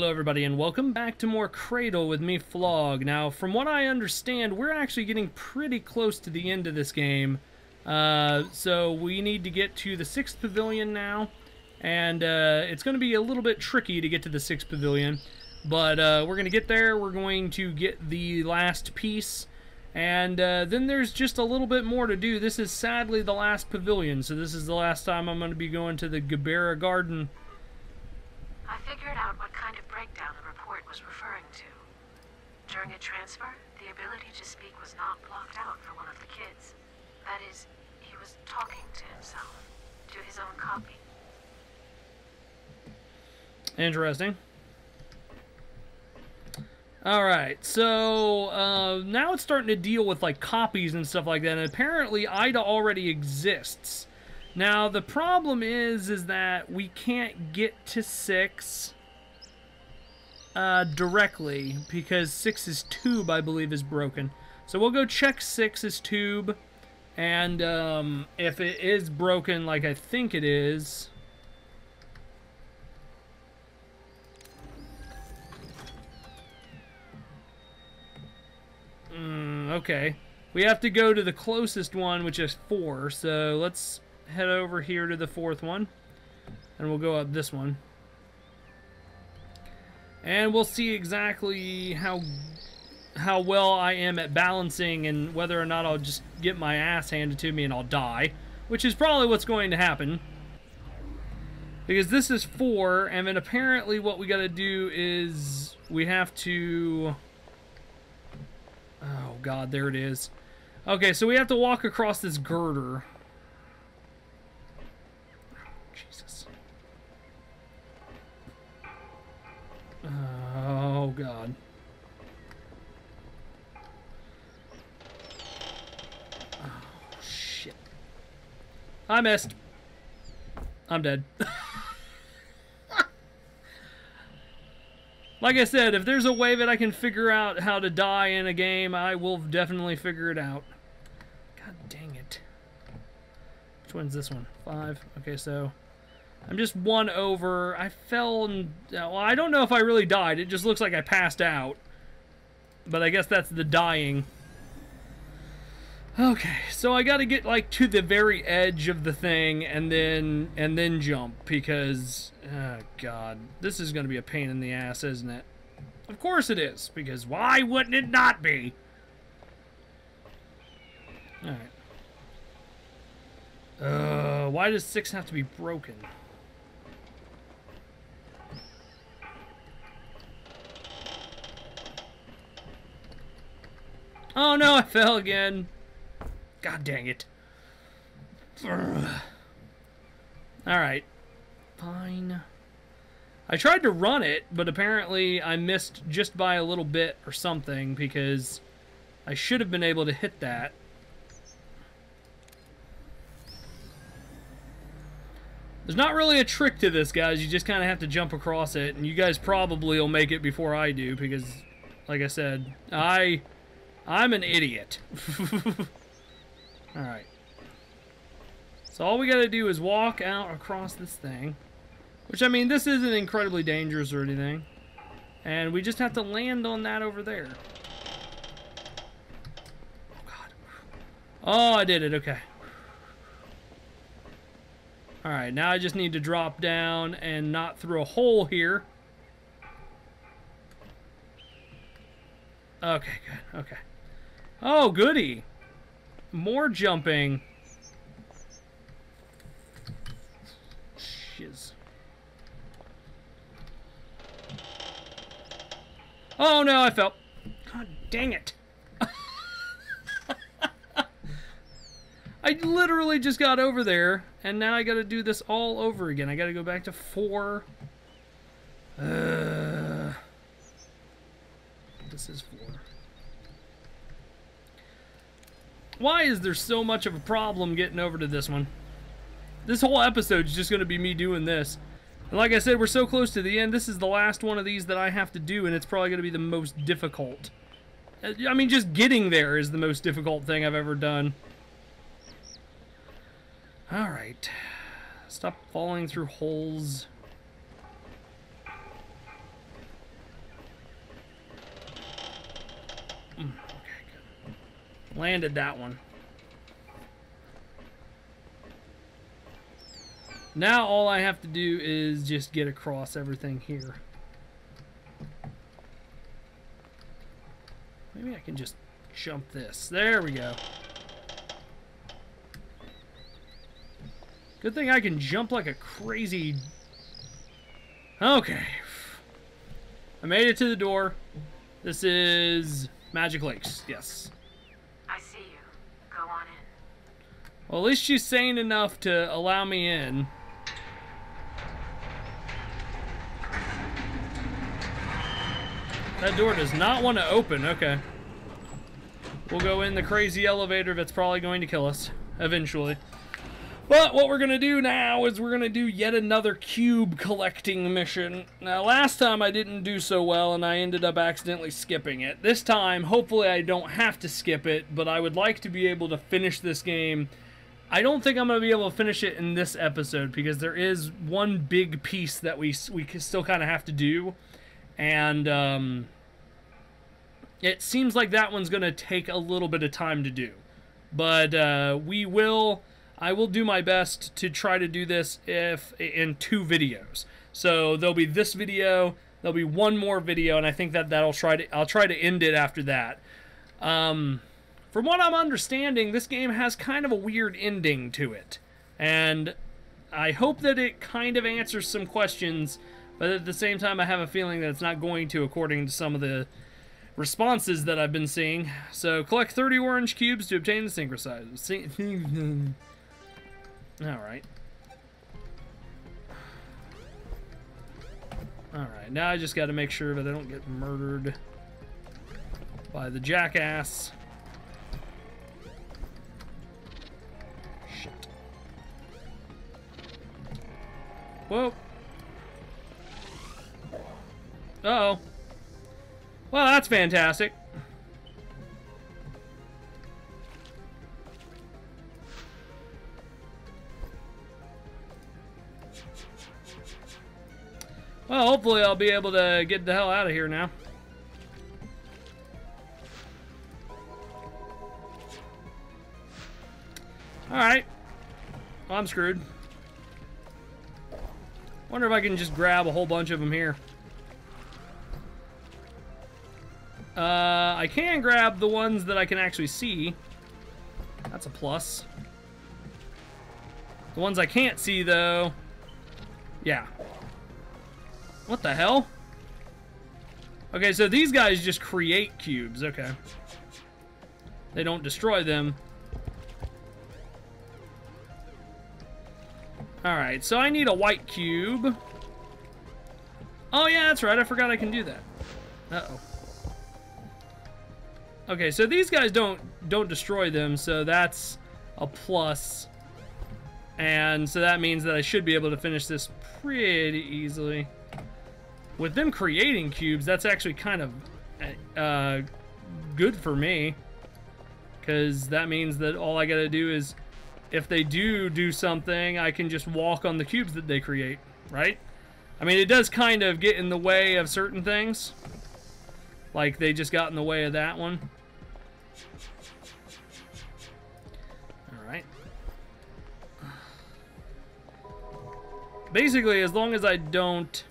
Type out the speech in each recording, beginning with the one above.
Hello everybody and welcome back to more Cradle with me, Flog. Now, from what I understand, we're actually getting pretty close to the end of this game. So we need to get to the 6th pavilion now, and it's going to be a little bit tricky to get to the 6th pavilion, but we're going to get there. We're going to get the last piece, and then there's just a little bit more to do. This is sadly the last pavilion, so this is the last time I'm going to be going to the Gabera Garden. I figured out what kind of breakdown the report was referring to. During a transfer, the ability to speak was not blocked out for one of the kids. That is, he was talking to himself, to his own copy. Interesting. Alright, so now it's starting to deal with like copies and stuff like that, and apparently Ida already exists. Now, the problem is that we can't get to 6 directly, because 6's tube, I believe, is broken. So we'll go check 6's tube, and if it is broken like I think it is... okay. We have to go to the closest one, which is 4, so let's head over here to the 4th one, and we'll go up this one, and we'll see exactly how well I am at balancing and whether or not I'll just get my ass handed to me and I'll die, which is probably what's going to happen, because this is 4, and then apparently what we got to do is we have to, oh god, there it is. Okay, so we have to walk across this girder. Jesus. Oh, God. Oh, shit. I missed. I'm dead. Like I said, if there's a way that I can figure out how to die in a game, I will definitely figure it out. God dang it. Which one's this one? 5. Okay, so... I'm just 1 over. I fell and... well, I don't know if I really died. It just looks like I passed out. But I guess that's the dying. Okay, so I gotta get, like, to the very edge of the thing and then jump, because... oh, God. This is gonna be a pain in the ass, isn't it? Of course it is, because why wouldn't it not be? Alright. Why does 6 have to be broken? Oh no, I fell again. God dang it. Alright. Fine. I tried to run it, but apparently I missed just by a little bit or something, because I should have been able to hit that. There's not really a trick to this, guys. You just kind of have to jump across it, and you guys probably will make it before I do, because, like I said, I'm an idiot. Alright. So all we gotta do is walk out across this thing. Which, I mean, this isn't incredibly dangerous or anything. And we just have to land on that over there. Oh, God. Oh, I did it. Okay. Alright, now I just need to drop down and not through a hole here. Okay, good. Okay. Oh, goody. More jumping. Shiz. Oh, no, I fell. God dang it. I literally just got over there, and now I gotta do this all over again. I gotta go back to 4. This is 4. Why is there so much of a problem getting over to this one? This whole episode is just going to be me doing this. And like I said, we're so close to the end. This is the last one of these that I have to do, and it's probably going to be the most difficult. I mean, just getting there is the most difficult thing I've ever done. Alright. Stop falling through holes. Okay, good. Landed that one. Now all I have to do is just get across everything here. Maybe I can just jump this. There we go. Good thing I can jump like a crazy... Okay. I made it to the door. This is Magic Lakes, yes. I see you. Go on in. Well, at least she's sane enough to allow me in. That door does not want to open. Okay. We'll go in the crazy elevator that's probably going to kill us eventually. But what we're going to do now is we're going to do yet another cube collecting mission. Now, last time I didn't do so well and I ended up accidentally skipping it. This time, hopefully I don't have to skip it, but I would like to be able to finish this game. I don't think I'm going to be able to finish it in this episode because there is one big piece that we still kind of have to do. And it seems like that one's going to take a little bit of time to do. But I will do my best to try to do this in 2 videos. So there'll be this video, there'll be one more video, and I think I'll try to end it after that. From what I'm understanding, this game has kind of a weird ending to it. And I hope that it kind of answers some questions, but at the same time I have a feeling that it's not going to, according to some of the responses that I've been seeing. So collect 30 orange cubes to obtain the synchronized. Alright. Alright, now I just gotta make sure that I don't get murdered by the jackass. Shit. Whoa. Uh-oh. Well, that's fantastic. Well, hopefully I'll be able to get the hell out of here now. Alright. Well, I'm screwed. Wonder if I can just grab a whole bunch of them here. I can grab the ones that I can actually see. That's a plus. The ones I can't see, though... Yeah. What the hell? Okay, so these guys just create cubes. Okay. They don't destroy them. Alright, so I need a white cube. Oh, yeah, that's right. I forgot I can do that. Uh-oh. Okay, so these guys don't destroy them, so that's a plus. And so that means that I should be able to finish this pretty easily. With them creating cubes, that's actually kind of good for me. Because that means that all I gotta do is, if they do something, I can just walk on the cubes that they create, right? I mean, it does kind of get in the way of certain things. Like, they just got in the way of that one. Alright. Basically, as long as I don't...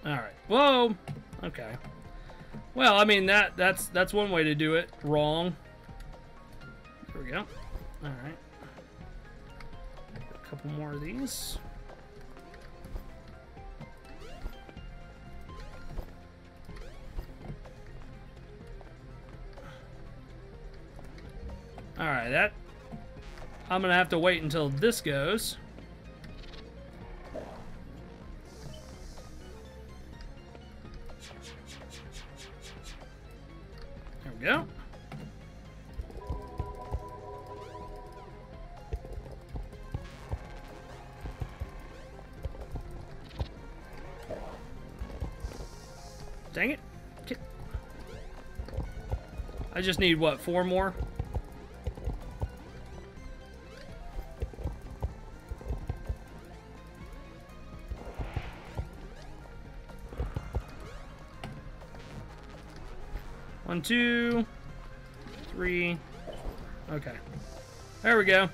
Alright. Whoa! Okay. Well, I mean, that's one way to do it. Wrong. There we go. Alright. A couple more of these. Alright, that... I'm gonna have to wait until this goes. There we go. Dang it. I just need, what, 4 more? One, 2, 3. Okay. There we go.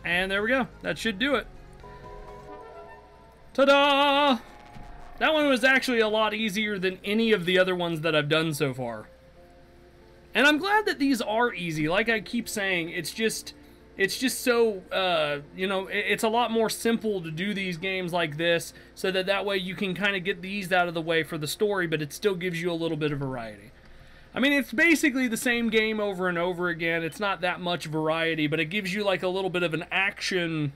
And there we go. That should do it. Ta-da! That one was actually a lot easier than any of the other ones that I've done so far. And I'm glad that these are easy. Like I keep saying, it's just so, you know, it's a lot more simple to do these games like this, so that way you can kind of get these out of the way for the story, but it still gives you a little bit of variety. I mean, it's basically the same game over and over again. It's not that much variety, but it gives you like a little bit of an action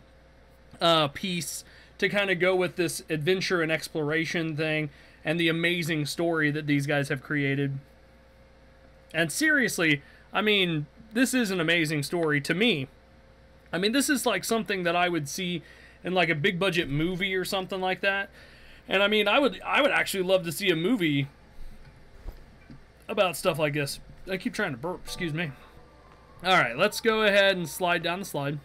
piece to kind of go with this adventure and exploration thing and the amazing story that these guys have created. And seriously, I mean, this is an amazing story to me. I mean, this is like something that I would see in like a big budget movie or something like that. And I mean, I would actually love to see a movie about stuff like this. I keep trying to burp, excuse me. Alright, let's go ahead and slide down the slide.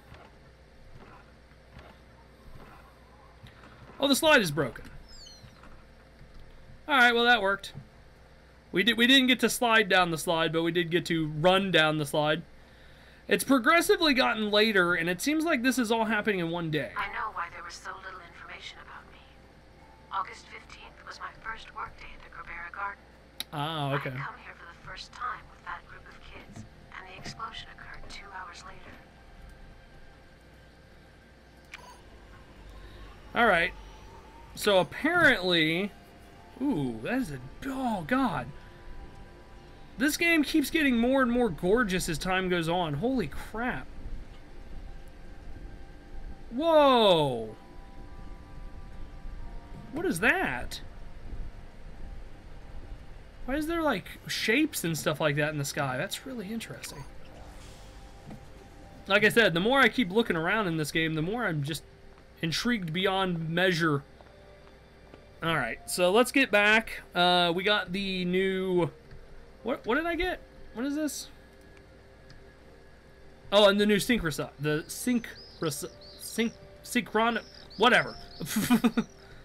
Oh, the slide is broken. Alright, well that worked. We didn't get to slide down the slide, but we did get to run down the slide. It's progressively gotten later, and it seems like this is all happening in one day. I know why there was so little information about me. August 15th was my first workday at the Grabera Garden. Ah, okay. I had come here for the first time with that group of kids, and the explosion occurred 2 hours later. Alright. So apparently... Ooh, that is a... Oh, God. This game keeps getting more and more gorgeous as time goes on. Holy crap. Whoa. What is that? Why is there, like, shapes and stuff like that in the sky? That's really interesting. Like I said, the more I keep looking around in this game, the more I'm just intrigued beyond measure. Alright, so let's get back. We got the new... What did I get? What is this? Oh, and the new whatever.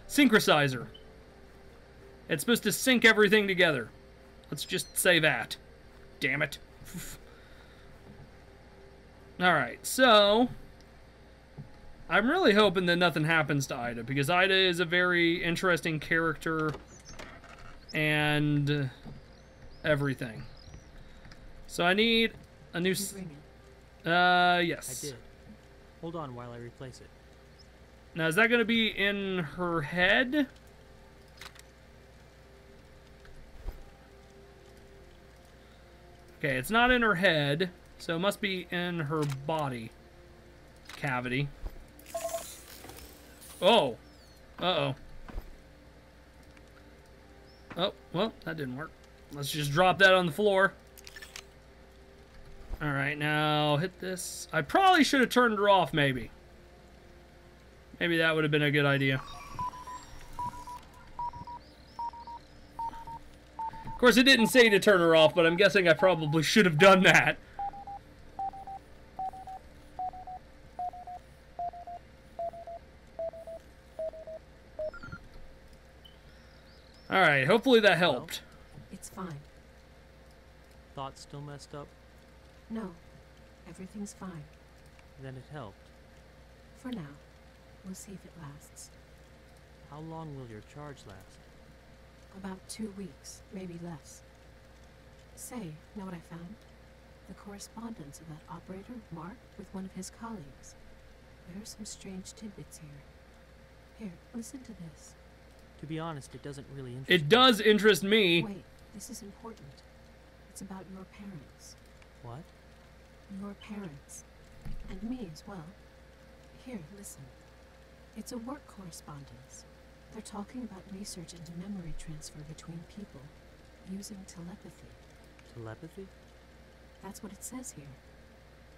Synchronizer. It's supposed to sync everything together. Let's just say that. Damn it. Alright, so... I'm really hoping that nothing happens to Ida, because Ida is a very interesting character and everything. So I need a new... yes. I did. Hold on while I replace it. Now, is that going to be in her head? Okay, it's not in her head, so it must be in her body cavity. Oh. Uh-oh. Oh, well, that didn't work. Let's just drop that on the floor. Alright, now hit this. I probably should have turned her off, maybe. Maybe that would have been a good idea. Of course, it didn't say to turn her off, but I'm guessing I probably should have done that. Alright, hopefully that helped. It's fine. Thoughts still messed up? No, everything's fine. Then it helped. For now. We'll see if it lasts. How long will your charge last? About 2 weeks, maybe less. Say, know what I found? The correspondence of that operator, Mark, with one of his colleagues. There are some strange tidbits here. Here, listen to this. To be honest, it doesn't really interest me. It does interest me. Wait, this is important. It's about your parents. What? Your parents. And me as well. Here, listen. It's a work correspondence. They're talking about research into memory transfer between people, using telepathy. Telepathy? That's what it says here.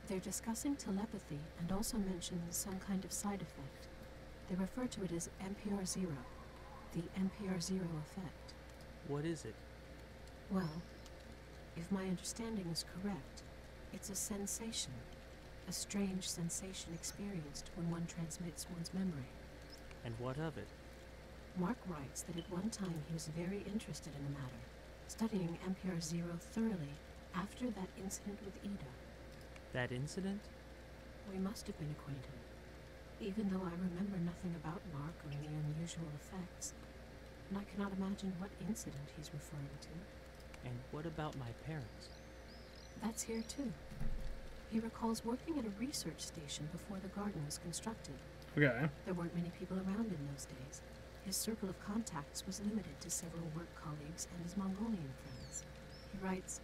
They're discussing telepathy and also mention some kind of side effect. They refer to it as NPR0, the NPR0 effect. What is it? Well, if my understanding is correct, it's a sensation. A strange sensation experienced when one transmits one's memory. And what of it? Mark writes that at one time he was very interested in the matter, studying NPR0 thoroughly after that incident with Ida. That incident? We must have been acquainted, even though I remember nothing about Mark or the unusual effects, and I cannot imagine what incident he's referring to. And what about my parents? That's here too. He recalls working at a research station before the garden was constructed. Okay. There weren't many people around in those days. His circle of contacts was limited to several work colleagues and his Mongolian friends. He writes,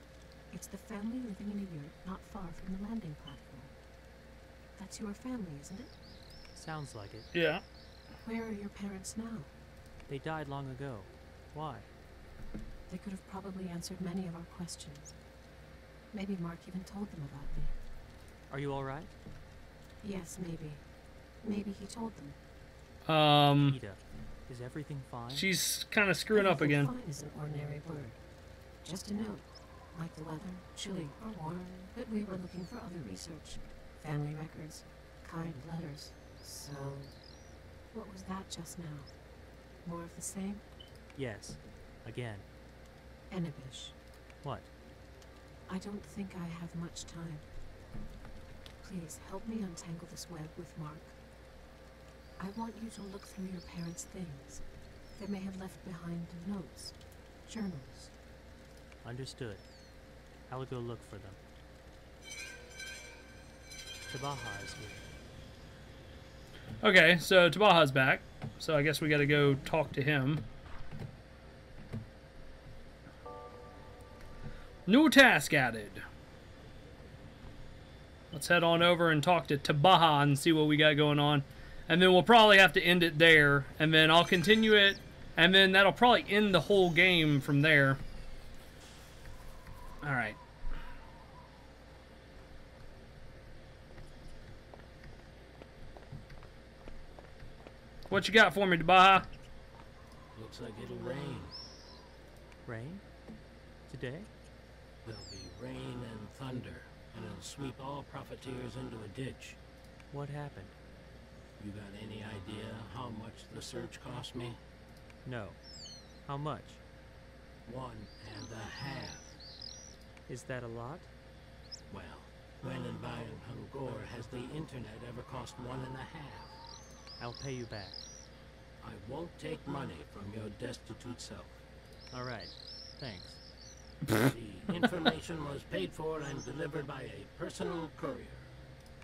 "It's the family living in a yurt not far from the landing platform." That's your family, isn't it? Sounds like it. Yeah. Where are your parents now? They died long ago. Why? They could have probably answered many of our questions. Maybe Mark even told them about me. Are you alright? Yes, maybe. Maybe he told them. Ida, is everything fine? She's kind of screwing up again. Fine is an ordinary word. Just a note, like the weather, chilly or warm, that we were looking for other research. Family records, kind letters. So, what was that just now? More of the same? Yes. Again. Enibish. What? I don't think I have much time. Please help me untangle this web with Mark. I want you to look through your parents' things. They may have left behind notes, journals. Understood. I'll go look for them. Tabaha is here. Okay, so Tabaha's back. So I guess we gotta go talk to him. New task added. Let's head on over and talk to Tabaha and see what we got going on. And then we'll probably have to end it there. And then I'll continue it. And then that'll probably end the whole game from there. Alright. What you got for me, Tabaha? Looks like it'll rain. Rain? Today? There'll be rain and thunder, and it'll sweep all profiteers into a ditch. What happened? You got any idea how much the search cost me? No. How much? 1.5. Is that a lot? Well, when and buying Hungor has the internet ever cost 1.5? I'll pay you back. I won't take money from your destitute self. Alright. Thanks. The information was paid for and delivered by a personal courier.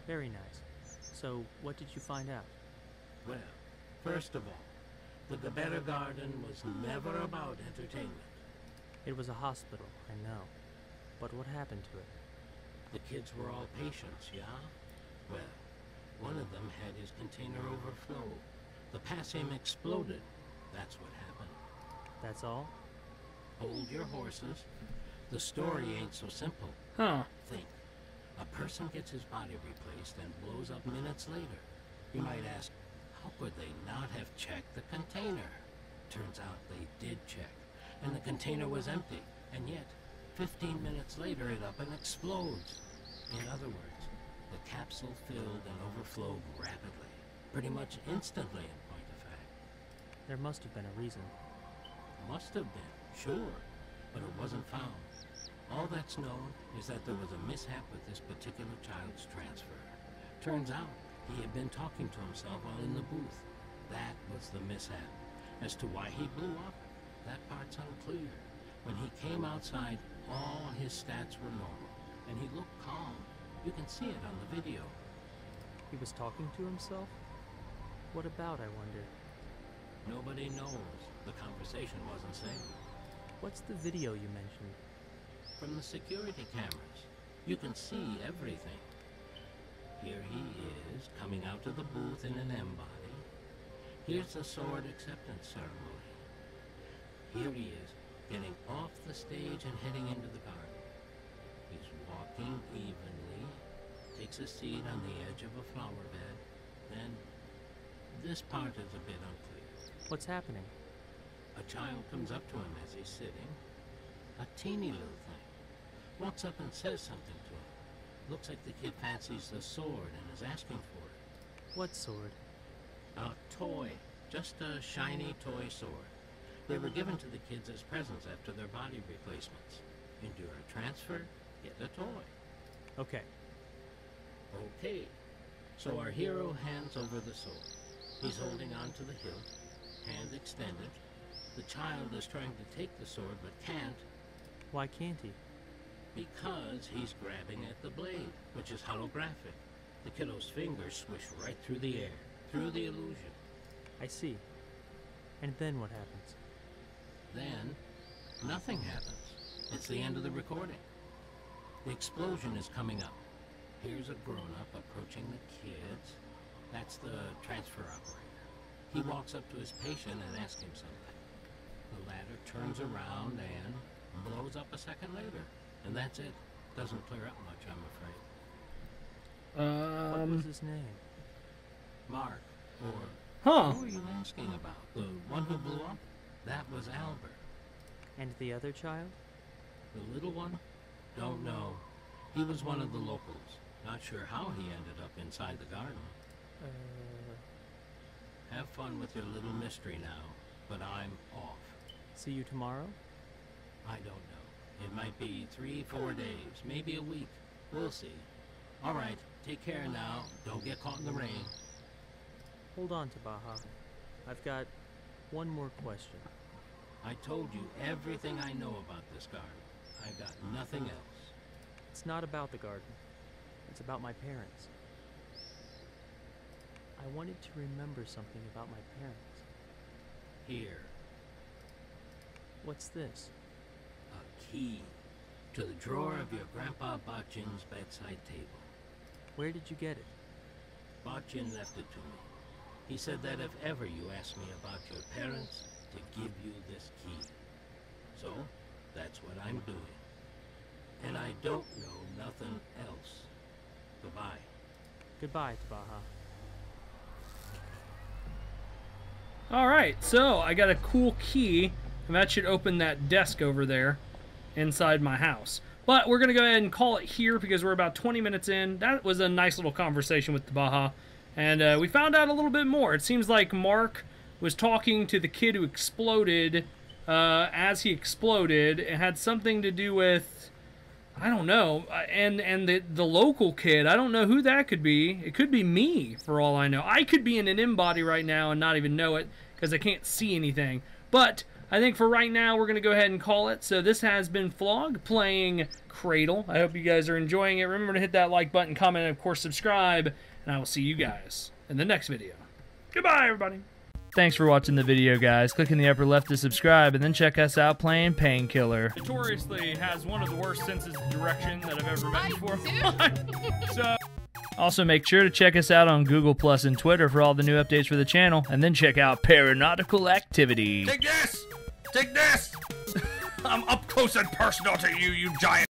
Very nice. So, what did you find out? Well, first of all, the Gebera Garden was never about entertainment. It was a hospital, I know. But what happened to it? The kids were all patients, yeah? Well, one of them had his container overflow. The passim exploded. That's what happened. That's all? Hold your horses. The story ain't so simple. Huh. Think. A person gets his body replaced and blows up minutes later. You might ask, how could they not have checked the container? Turns out they did check, and the container was empty. And yet, 15 minutes later it up and explodes. In other words, the capsule filled and overflowed rapidly. Pretty much instantly, in point of fact. There must have been a reason. Must have been, sure, but it wasn't found. All that's known is that there was a mishap with this particular child's transfer. Turns out, he had been talking to himself while in the booth. That was the mishap. As to why he blew up, that part's unclear. When he came outside, all his stats were normal, and he looked calm. You can see it on the video. He was talking to himself? What about, I wonder? Nobody knows. The conversation wasn't safe. What's the video you mentioned? From the security cameras, you can see everything. Here he is, coming out of the booth in an M-body. Here's the sword acceptance ceremony. Here he is, getting off the stage and heading into the garden. He's walking evenly, takes a seat on the edge of a flower bed. Then, this part is a bit unclear. What's happening? A child comes up to him as he's sitting. A teeny little thing. Walks up and says something to him. Looks like the kid fancies the sword and is asking for it. What sword? A toy. Just a shiny toy sword. They were given to the kids as presents after their body replacements. Endure a transfer, get a toy. Okay. Okay. So our hero hands over the sword. He's holding on to the hilt, hand extended. The child is trying to take the sword but can't. Why can't he? Because he's grabbing at the blade, which is holographic. The kiddo's fingers swish right through the air, through the illusion. I see. And then what happens? Then, nothing happens. It's the end of the recording. The explosion is coming up. Here's a grown-up approaching the kids. That's the transfer operator. He walks up to his patient and asks him something. The latter turns around and blows up a second later. And that's it. Doesn't clear up much, I'm afraid. What was his name? Mark, or... Huh. Who are you asking about? The one who blew up? That was Albert. And the other child? The little one? Don't know. He was one of the locals. Not sure how he ended up inside the garden. Have fun with your little mystery now, but I'm off. See you tomorrow? I don't know. It might be 3-4 days, maybe a week. We'll see. All right, take care now. Don't get caught in the rain. Hold on, Tabaha. I've got one more question. I told you everything I know about this garden. I got nothing else. It's not about the garden. It's about my parents. I wanted to remember something about my parents. Here, What's this? a key to the drawer of your Grandpa Botchin's bedside table. Where did you get it? Botchin left it to me. He said that if ever you ask me about your parents, to give you this key. So, that's what I'm doing. And I don't know nothing else. Goodbye. Goodbye, Tabaha. Alright, so I got a cool key, and that should open that desk over there inside my house. But we're going to go ahead and call it here because we're about 20 minutes in. That was a nice little conversation with Tabaha. And we found out a little bit more. It seems like Mark was talking to the kid who exploded as he exploded. It had something to do with, I don't know, and the local kid. I don't know who that could be. It could be me, for all I know. I could be in an M-body right now and not even know it because I can't see anything. But I think for right now, we're going to go ahead and call it. So this has been Flog playing Cradle. I hope you guys are enjoying it. Remember to hit that like button, comment, and of course subscribe. And I will see you guys in the next video. Goodbye, everybody. Thanks for watching the video, guys. Click in the upper left to subscribe, and then check us out playing Painkiller. Notoriously has one of the worst senses of direction that I've ever met before. So, also make sure to check us out on Google Plus and Twitter for all the new updates for the channel, and then check out Paranautical Activity. Take this! Take this! I'm up close and personal to you, you giant